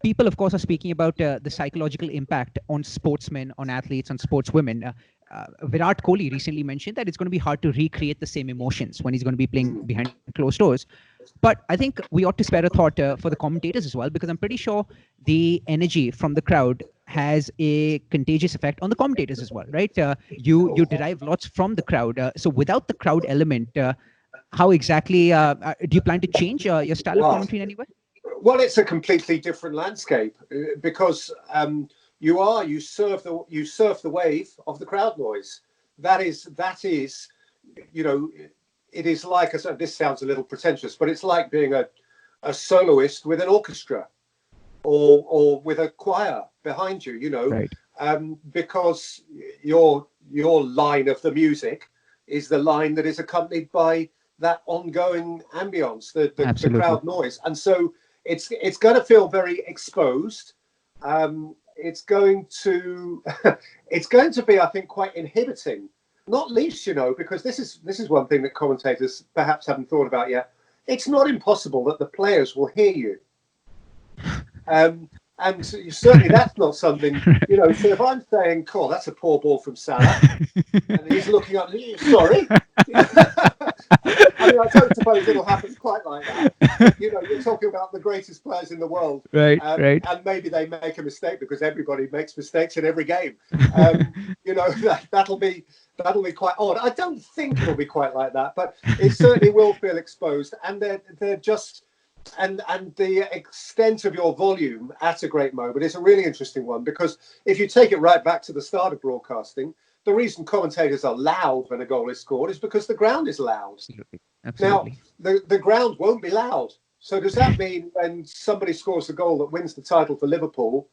people, of course, are speaking about the psychological impact on sportsmen, on athletes, on sportswomen. Virat Kohli recently mentioned that it's going to be hard to recreate the same emotions when he's going to be playing behind closed doors. But I think we ought to spare a thought for the commentators as well, because I'm pretty sure the energy from the crowd has a contagious effect on the commentators as well, right? You derive lots from the crowd. So without the crowd element, how exactly do you plan to change your style of commentary in any way? Well, it's a completely different landscape because you surf the wave of the crowd noise. That is, it is like, this sounds a little pretentious, but it's like being a soloist with an orchestra or with a choir behind you, Right. Because your line of the music is the line that is accompanied by that ongoing ambience, the crowd noise. And so it's going to feel very exposed. It's going to be, I think, quite inhibiting. Not least, because this is one thing that commentators perhaps haven't thought about yet. It's not impossible that the players will hear you. And certainly that's not something, so if I'm saying, "Cool, that's a poor ball from Salah," and he's looking up, sorry. I mean, I don't suppose it'll happen quite like that. But, you're talking about the greatest players in the world. Right. And maybe they make a mistake because everybody makes mistakes in every game. That'll be quite odd. I don't think it'll be quite like that, but it certainly will feel exposed. And they're just... And the extent of your volume at a great moment is a really interesting one, because if you take it right back to the start of broadcasting, the reason commentators are loud when a goal is scored is because the ground is loud. Absolutely. Now, the ground won't be loud. So does that mean when somebody scores a goal that wins the title for Liverpool,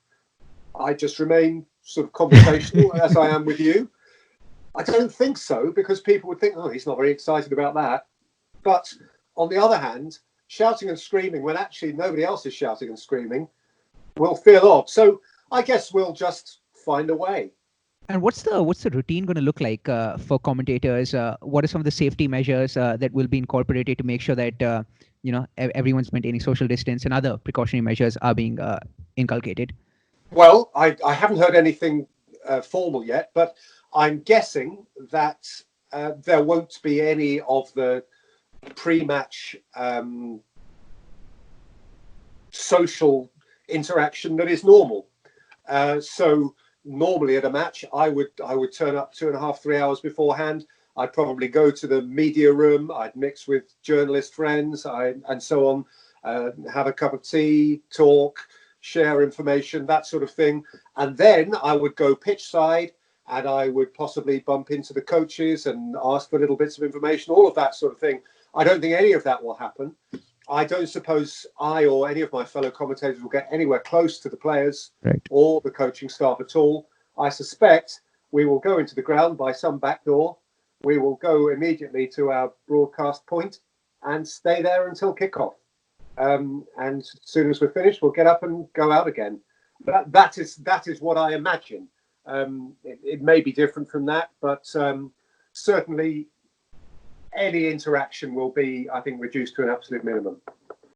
I just remain sort of conversational as I am with you? I don't think so, because people would think, oh, he's not very excited about that. But on the other hand, shouting and screaming when actually nobody else is shouting and screaming will feel odd. So I guess we'll just find a way. And what's the routine going to look like for commentators? What are some of the safety measures that will be incorporated to make sure that everyone's maintaining social distance and other precautionary measures are being inculcated? Well, I haven't heard anything formal yet, but I'm guessing that there won't be any of the pre-match social interaction that is normal. So normally at a match, I would turn up 2.5-3 hours beforehand. I'd probably go to the media room. I'd mix with journalist friends, and so on. Have a cup of tea, talk, share information, that sort of thing, and then I would go pitch side, and I would possibly bump into the coaches and ask for little bits of information, all of that sort of thing. I don't think any of that will happen. I don't suppose I or any of my fellow commentators will get anywhere close to the players or the coaching staff at all. I suspect we will go into the ground by some back door. We will go immediately to our broadcast point and stay there until kickoff. And as soon as we're finished, we'll get up and go out again. But that is what I imagine. It may be different from that, but certainly any interaction will be, I think, reduced to an absolute minimum.